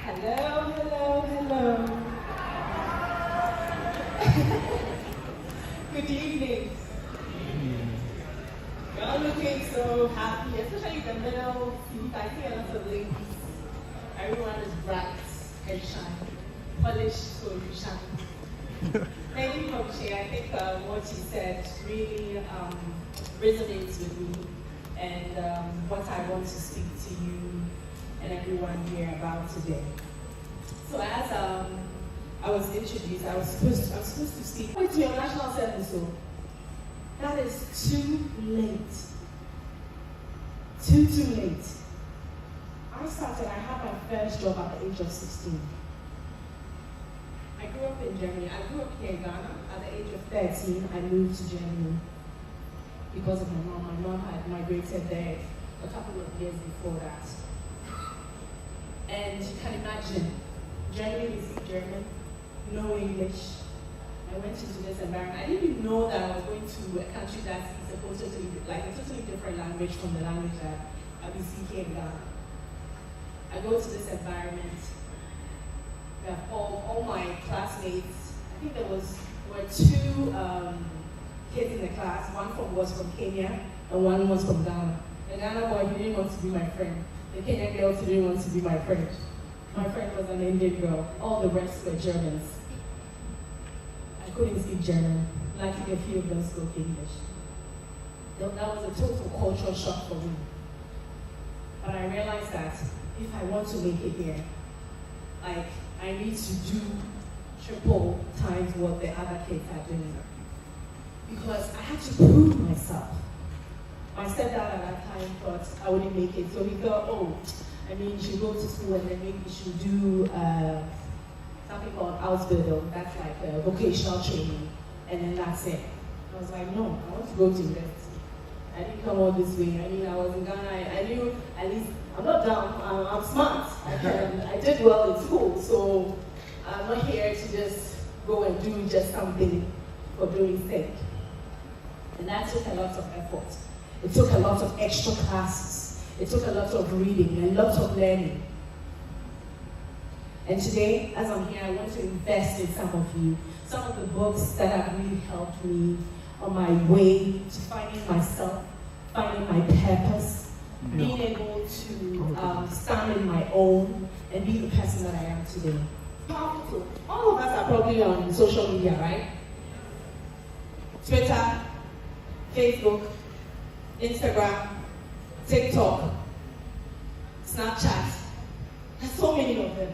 Hello, hello, hello. Good evening. You're looking so happy, especially the middle seat. I see a lot of ladies. Everyone is bright and shiny, polished, so you shine. Thank you for sharing. I think what you said really resonates with me and what I want to speak to you and everyone here about today. So as I was introduced, I'm supposed to speak to your national service. So that is too late. Too late. I had my first job at the age of 16. I grew up in Germany. I grew up here in Ghana. At the age of 13, I moved to Germany because of my mom. My mom had migrated there a couple of years before that. And you can imagine, Germany is German, no English. I went into this environment. I didn't even know that I was going to a country that is supposed to be like a totally different language from the language that I've been speaking in Ghana. I go to this environment. We have all my classmates. I think there were two kids in the class. One was from Kenya and one was from Ghana. The Ghana boy, he didn't want to be my friend. The Kenyan girl, she didn't want to be my friend. My friend was an Indian girl. All the rest were Germans. I couldn't speak German. Luckily, a few of them spoke English. That was a total cultural shock for me. But I realized that if I want to make it here, like, I need to do triple times what the other kids are doing. Because I had to prove myself. My stepdad at that time thought I wouldn't make it, so he thought, you should go to school and then maybe you should do something called Ausbildung, that's like vocational training, and then that's it. I was like, no, I want to go to university. I didn't come all this way. I was in Ghana, I knew at least, I'm not dumb, I'm smart. I did well in school, so I'm not here to just go and do just something for doing sake. And that took a lot of effort. It took a lot of extra classes. It took a lot of reading and lots of learning. And today, as I'm here, I want to invest in some of you. Some of the books that have really helped me on my way to finding myself, finding my purpose, being able to stand on my own and be the person that I am today. Powerful. All of us are probably on social media, right? Twitter, Facebook, Instagram, TikTok, Snapchat. There's so many of them.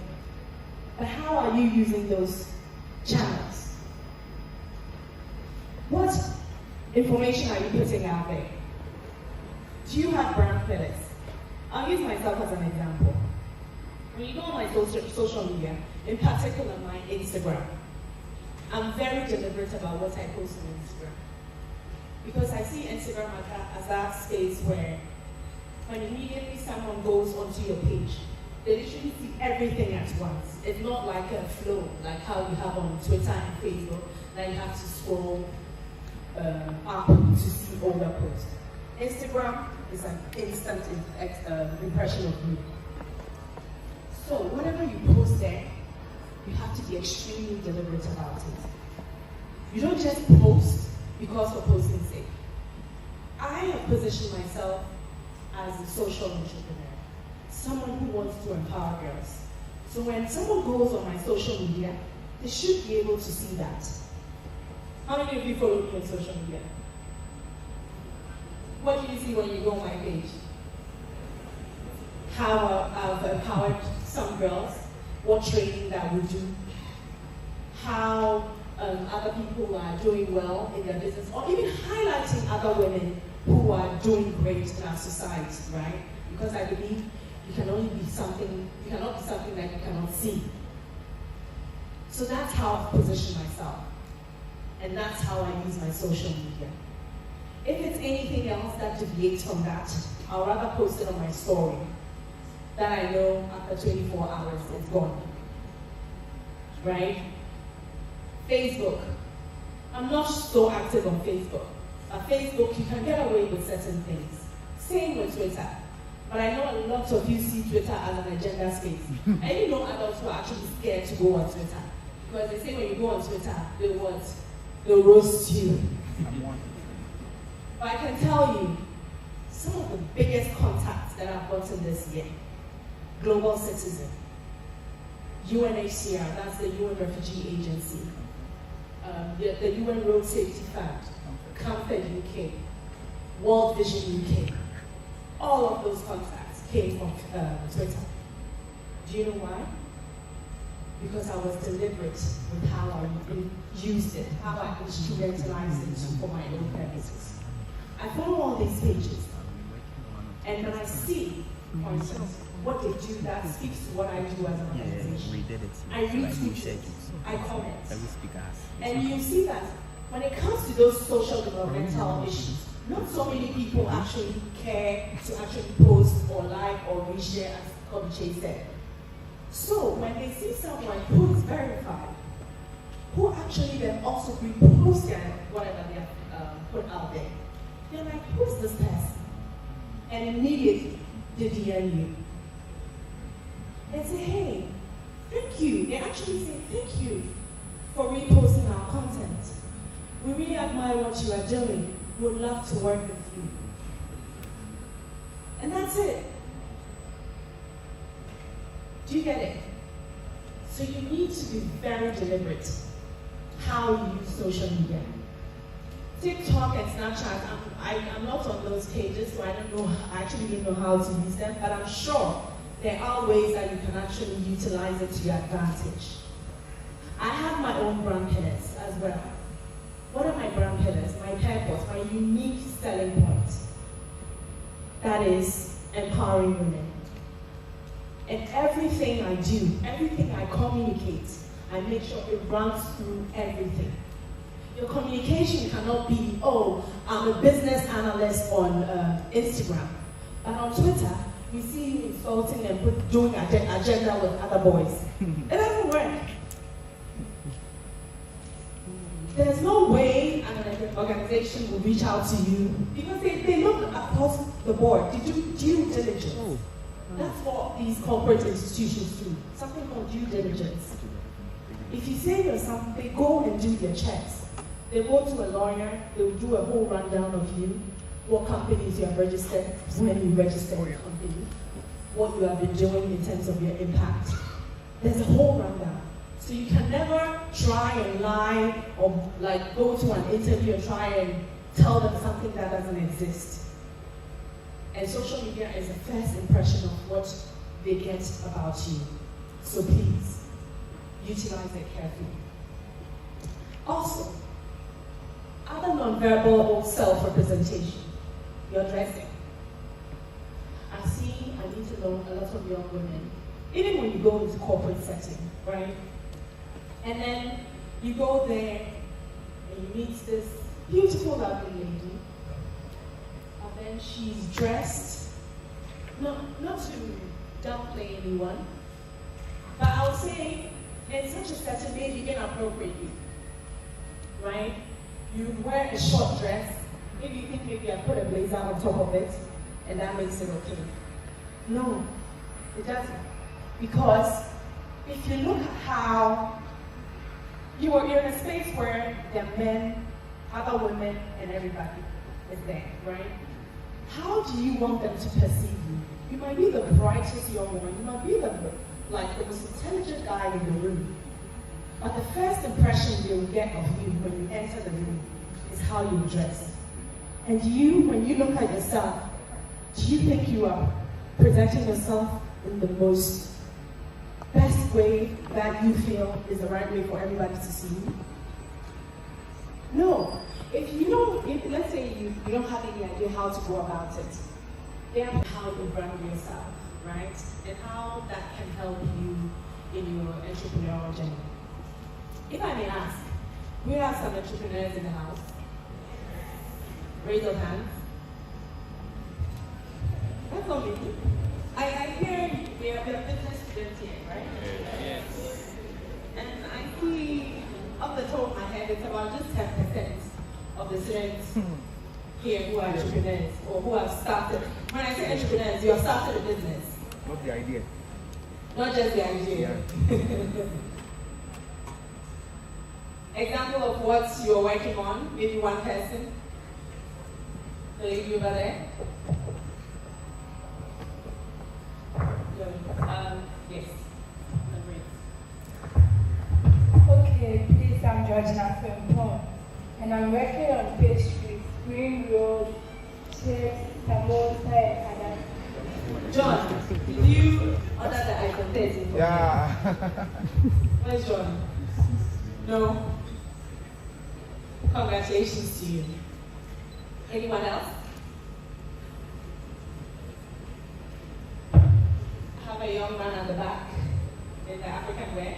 But how are you using those channels? What information are you putting out there? Do you have brand pillars? I'll use myself as an example. When you go on my social media, in particular my Instagram, I'm very deliberate about what I post on Instagram. Because I see Instagram as that space where when immediately someone goes onto your page, they literally see everything at once. It's not like a flow, like how you have on Twitter and Facebook, that you have to scroll up to see all the posts. Instagram is an instant impression of you. So whatever you post there, you have to be extremely deliberate about it. You don't just post because for posting's sake. I have positioned myself as a social entrepreneur, someone who wants to empower girls. So when someone goes on my social media, they should be able to see that. How many of you follow me on social media? What do you see when you go on my page? How I've empowered some girls, what training that we do, how other people are doing well in their business, or even highlighting other women who are doing great in our society, right? Because I believe you cannot be something that you cannot see. So that's how I've positioned myself. And that's how I use my social media. If it's anything else that deviates from that, I'll rather post it on my story. That I know after 24 hours it's gone. Right? Facebook. I'm not so active on Facebook. On Facebook, you can get away with certain things. Same with Twitter. But I know a lot of you see Twitter as an agenda space. And you know adults who are actually scared to go on Twitter. Because they say when you go on Twitter, they'll roast you. But I can tell you, some of the biggest contacts that I've gotten this year, Global Citizen, UNHCR, that's the UN Refugee Agency, the UN Road Safety Fund, Comfort UK, World Vision UK, all of those contacts came from Twitter. Do you know why? Because I was deliberate with how I used it, how I instrumentalized it for my own purposes. I follow all these pages, and when I see, for instance, what they do that speaks to what I do as an organization, I retweet it, I comment, and you see that when it comes to those social developmental issues, not so many people actually care to actually post or like or reshare, as Kobiche said. So when they see someone who is verified, who actually then also repost whatever they have put out there, they're like, who's this person? And immediately they DM you and say, hey, thank you. They actually say, thank you for reposting our content. We really admire what you are doing. We would love to work with you. And that's it. Do you get it? So you need to be very deliberate how you use social media. TikTok and Snapchat, I'm not on those pages, so I actually don't know how to use them, but I'm sure there are ways that you can actually utilize it to your advantage. I have my own brand pillars as well. What are my brand pillars? My purpose, my unique selling point. That is empowering women. And everything I do, everything I communicate, I make sure it runs through everything. Your communication cannot be, oh, I'm a business analyst on Instagram. But on Twitter, we see you insulting and doing agenda with other boys. It doesn't work. There's no way an organization will reach out to you because they look across the board. They do due diligence. That's what these corporate institutions do. Something called due diligence. If you say you're something, they go and do their checks. They go to a lawyer, they will do a whole rundown of you, what companies you have registered, when you registered your company, what you have been doing in terms of your impact. There's a whole rundown. So you can never try and lie or like go to an interview and try and tell them something that doesn't exist. And social media is the first impression of what they get about you. So please, utilize it carefully. Also, other nonverbal self-representation, your dressing. I need to know a lot of young women, even when you go into corporate setting, right? And then you go there and you meet this beautiful, lovely lady, and then she's dressed, not to downplay anyone, but I would say in such a setting, maybe inappropriately, right? You wear a short dress, maybe you think maybe I put a blazer on top of it, and that makes it okay. No, it doesn't. Because if you look at how you're in a space where there are men, other women, and everybody is there, right? How do you want them to perceive you? You might be the brightest young woman, you might be the most intelligent guy in the room. But the first impression they will get of you when you enter the room is how you dress. And you, when you look at yourself, do you think you are presenting yourself in the most best way that you feel is the right way for everybody to see you? No. If let's say you don't have any idea how to go about it, then how you brand yourself, right? And how that can help you in your entrepreneurial journey. If I may ask, we have some entrepreneurs in the house. Raise your hands. That's not me. I hear we are business students here, right? Yes. And I see, off the top of my head, it's about just 10% of the students here who are entrepreneurs or who have started When I say entrepreneurs, you have started a business. Not the idea. Not just the idea. Yeah. Example of what you're working on, maybe one person. The lady over there. Good. Yes. Okay, please, I'm Georgina Fempon, and I'm working on pastries, green roll, chips, samosa, and other. John, did you order the iPhone 13? Yeah. Where's John? No. Congratulations to you. Anyone else? I have a young man at the back in the African wear.